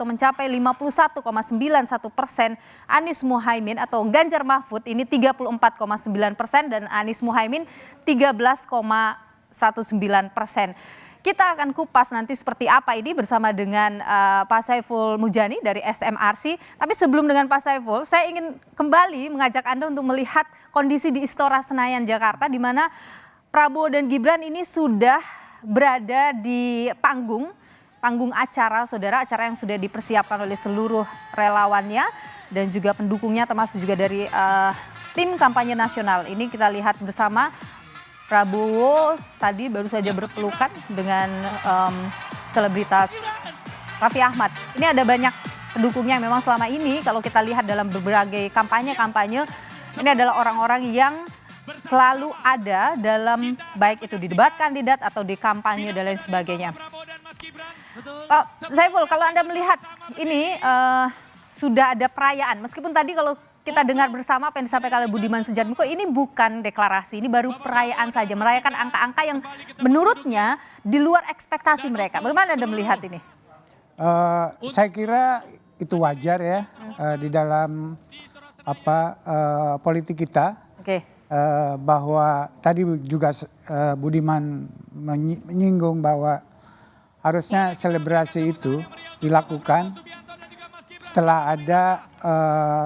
mencapai 51,91%, Anies Muhaimin atau Ganjar Mahfud ini 34,9% dan Anies Muhaimin 13,19%. Kita akan kupas nanti seperti apa ini bersama dengan Pak Saiful Mujani dari SMRC. Tapi sebelum dengan Pak Saiful, saya ingin kembali mengajak Anda untuk melihat kondisi di Istora Senayan, Jakarta, di mana Prabowo dan Gibran ini sudah berada di panggung acara, saudara, acara yang sudah dipersiapkan oleh seluruh relawannya dan juga pendukungnya, termasuk juga dari tim kampanye nasional. Ini kita lihat bersama Prabowo tadi baru saja berpelukan dengan selebritas Raffi Ahmad. Ini ada banyak pendukungnya yang memang selama ini kalau kita lihat dalam berbagai kampanye, ini adalah orang-orang yang selalu ada dalam baik itu di debat kandidat atau di kampanye dan lain sebagainya. Pak Saiful, kalau Anda melihat ini sudah ada perayaan, meskipun tadi kalau kita dengar bersama apa yang disampaikan oleh Budiman Sujatmiko, ini bukan deklarasi, ini baru perayaan saja, merayakan angka-angka yang menurutnya di luar ekspektasi mereka. Bagaimana Anda melihat ini? Saya kira itu wajar ya di dalam politik kita. Oke. Bahwa tadi juga Budiman menyinggung bahwa harusnya selebrasi itu dilakukan setelah ada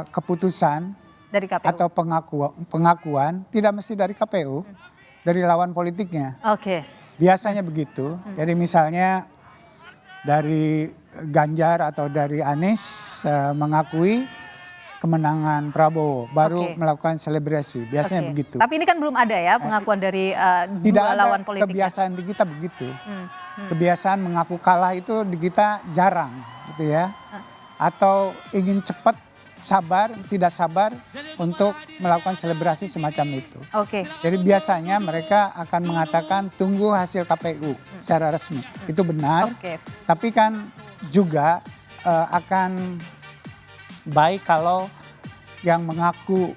keputusan dari KPU atau pengakuan, tidak mesti dari KPU, dari lawan politiknya. Oke. Biasanya begitu. Jadi misalnya dari Ganjar atau dari Anies mengakui kemenangan Prabowo, baru melakukan selebrasi. Biasanya begitu. Tapi ini kan belum ada ya pengakuan dari dua lawan politik. Kebiasaan di kita begitu. Kebiasaan mengaku kalah itu di kita jarang, gitu ya. Atau ingin cepat, sabar, tidak sabar untuk melakukan selebrasi semacam itu. Oke. Jadi biasanya mereka akan mengatakan tunggu hasil KPU secara resmi. Itu benar. Tapi kan juga akan baik kalau yang mengaku,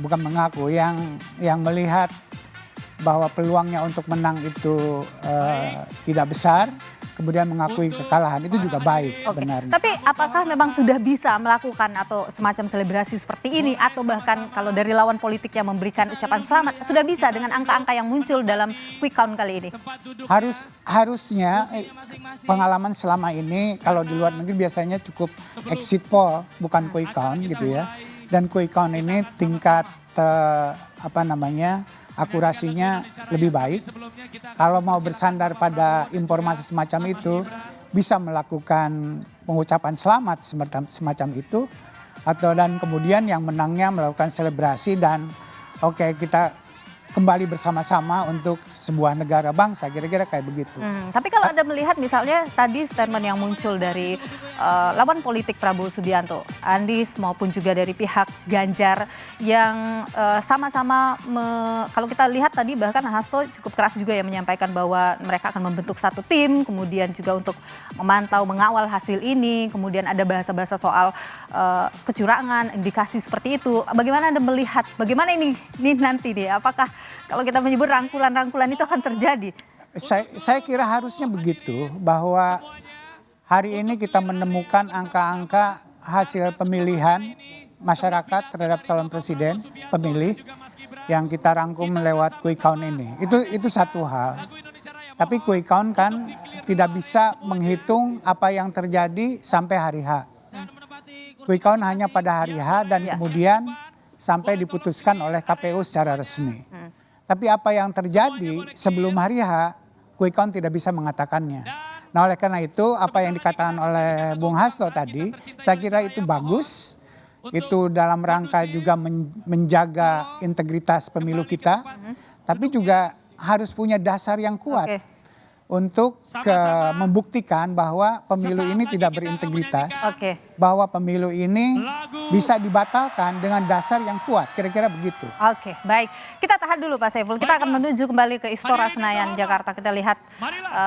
bukan mengaku, yang melihat bahwa peluangnya untuk menang itu tidak besar, kemudian mengakui kekalahan, itu juga baik sebenarnya. Tapi apakah memang sudah bisa melakukan atau semacam selebrasi seperti ini, atau bahkan kalau dari lawan politik yang memberikan ucapan selamat, sudah bisa dengan angka-angka yang muncul dalam quick count kali ini? Harusnya pengalaman selama ini kalau di luar negeri biasanya cukup exit poll, bukan quick count gitu ya. Dan quick count ini tingkat akurasinya lebih baik. Kalau mau bersandar pada informasi semacam itu, bisa melakukan pengucapan selamat semacam itu, dan kemudian yang menangnya melakukan selebrasi dan kita kembali bersama-sama untuk sebuah negara bangsa, kira-kira kayak begitu. Tapi kalau Anda melihat misalnya tadi statement yang muncul dari lawan politik Prabowo Subianto, Anies maupun juga dari pihak Ganjar yang sama-sama, kalau kita lihat tadi bahkan Hasto cukup keras juga ya menyampaikan bahwa mereka akan membentuk satu tim, kemudian juga untuk memantau, mengawal hasil ini, kemudian ada bahasa-bahasa soal kecurangan, indikasi seperti itu. Bagaimana Anda melihat, bagaimana ini nanti nih, apakah kalau kita menyebut rangkulan-rangkulan itu akan terjadi? Saya kira harusnya begitu, bahwa hari ini kita menemukan angka-angka hasil pemilihan masyarakat terhadap calon presiden, pemilih, yang kita rangkum lewat quick count ini. Itu satu hal. Tapi quick count kan tidak bisa menghitung apa yang terjadi sampai hari H. Quick count hanya pada hari H dan kemudian sampai diputuskan oleh KPU secara resmi. Tapi apa yang terjadi sebelum hari H, quick count tidak bisa mengatakannya. Nah, oleh karena itu apa yang dikatakan oleh Bung Hasto tadi, saya kira itu bagus. Itu dalam rangka juga menjaga integritas pemilu kita. Tapi juga harus punya dasar yang kuat untuk membuktikan bahwa pemilu ini tidak berintegritas, bahwa pemilu ini bisa dibatalkan dengan dasar yang kuat, kira-kira begitu. Oke, baik. Kita tahan dulu Pak Saiful, kita akan menuju kembali ke Istora Senayan, Jakarta. Kita lihat